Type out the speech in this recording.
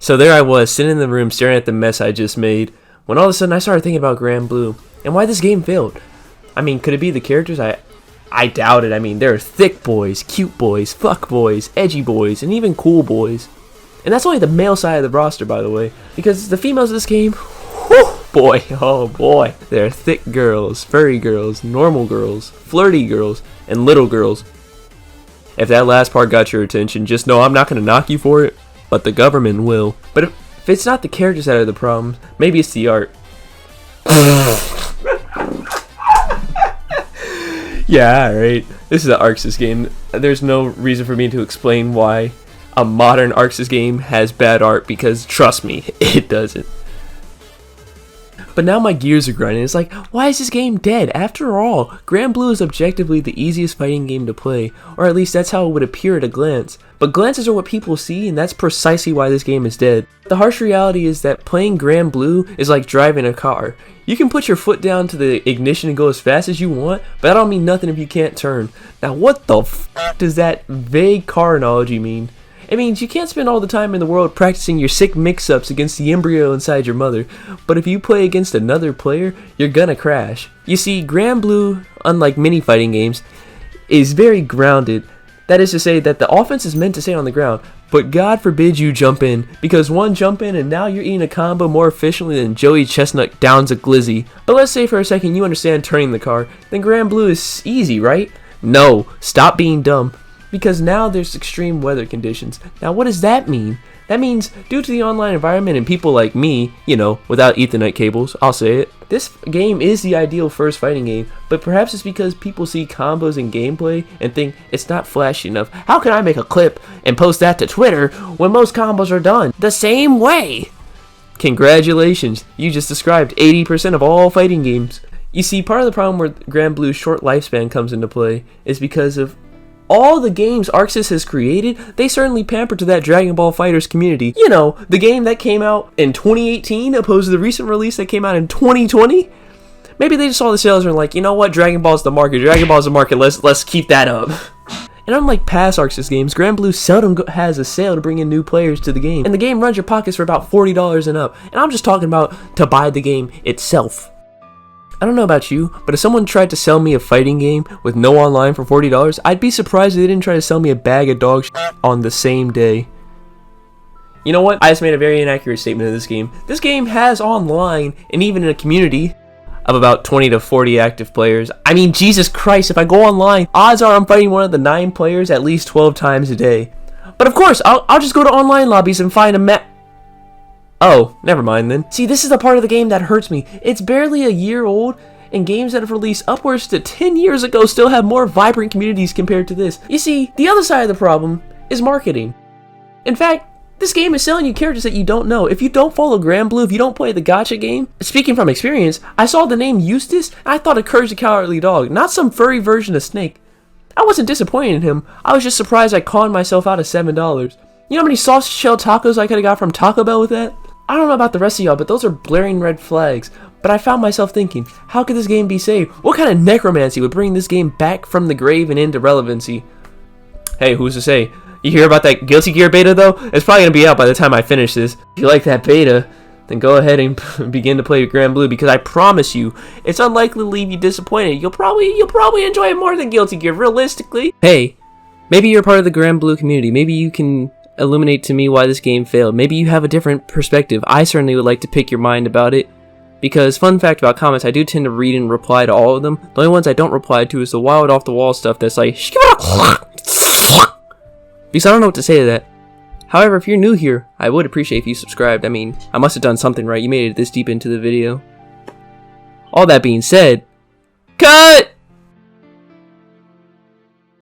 So there I was, sitting in the room staring at the mess I just made, when all of a sudden I started thinking about Granblue and why this game failed. I mean, could it be the characters? I doubt it. I mean, there are thick boys, cute boys, fuck boys, edgy boys, and even cool boys. And that's only the male side of the roster, by the way, because the females of this game, whew, boy, oh boy, there are thick girls, furry girls, normal girls, flirty girls, and little girls. If that last part got your attention, just know I'm not going to knock you for it, but the government will. But if it's not the characters that are the problem, maybe it's the art. Yeah, alright. This is an Arxis game. There's no reason for me to explain why a modern Arxis game has bad art, because trust me, it doesn't. But now my gears are grinding. It's like, why is this game dead? After all, Granblue is objectively the easiest fighting game to play, or at least that's how it would appear at a glance. But glances are what people see, and that's precisely why this game is dead. The harsh reality is that playing Granblue is like driving a car. You can put your foot down to the ignition and go as fast as you want, but that don't mean nothing if you can't turn. Now what the f*** does that vague car analogy mean? It means you can't spend all the time in the world practicing your sick mix-ups against the embryo inside your mother, but if you play against another player, you're gonna crash. You see, Granblue, unlike many fighting games, is very grounded. That is to say that the offense is meant to stay on the ground, but God forbid you jump in, because one jump in and now you're eating a combo more efficiently than Joey Chestnut downs a glizzy. But let's say for a second you understand turning the car, then Granblue is easy, right? No, stop being dumb. Because now there's extreme weather conditions. Now what does that mean? That means due to the online environment and people like me, you know, without Ethernet cables, I'll say it, this game is the ideal first fighting game, but perhaps it's because people see combos and gameplay and think it's not flashy enough. How can I make a clip and post that to Twitter when most combos are done the same way? Congratulations, you just described 80% of all fighting games. You see, part of the problem where Granblue's short lifespan comes into play is because of all the games Arxis has created. They certainly pamper to that Dragon Ball FighterZ community. You know, the game that came out in 2018 opposed to the recent release that came out in 2020. Maybe they just saw the sales and were like, you know what, Dragon Ball's the market, let's keep that up. And unlike past Arxis games, Granblue seldom has a sale to bring in new players to the game. And the game runs your pockets for about $40 and up. And I'm just talking about to buy the game itself. I don't know about you, but if someone tried to sell me a fighting game with no online for $40, I'd be surprised if they didn't try to sell me a bag of dog shit on the same day. You know what? I just made a very inaccurate statement of this game. This game has online, and even in a community of about 20 to 40 active players. I mean, Jesus Christ, if I go online, odds are I'm fighting one of the 9 players at least 12 times a day. But of course, I'll just go to online lobbies and find a map. Oh, never mind then. See, this is the part of the game that hurts me. It's barely a year old, and games that have released upwards to 10 years ago still have more vibrant communities compared to this. You see, the other side of the problem is marketing. In fact, this game is selling you characters that you don't know. If you don't follow Granblue, if you don't play the gacha game, speaking from experience, I saw the name Eustace, and I thought of Courage the Cowardly Dog, not some furry version of Snake. I wasn't disappointed in him. I was just surprised I conned myself out of $7. You know how many soft shell tacos I could have got from Taco Bell with that? I don't know about the rest of y'all, but those are blaring red flags. But I found myself thinking, how could this game be saved? What kind of necromancy would bring this game back from the grave and into relevancy? Hey, who's to say? You hear about that Guilty Gear beta though? It's probably going to be out by the time I finish this. If you like that beta, then go ahead and begin to play Granblue, because I promise you, it's unlikely to leave you disappointed. You'll probably enjoy it more than Guilty Gear, realistically. Hey, maybe you're part of the Granblue community. Maybe you can illuminate to me why this game failed. Maybe you have a different perspective. I certainly would like to pick your mind about it, because fun fact about comments, I do tend to read and reply to all of them. The only ones I don't reply to is the wild off the wall stuff that's like because I don't know what to say to that. However, if you're new here, I would appreciate if you subscribed. I mean, I must have done something right. You made it this deep into the video. All that being said, cut!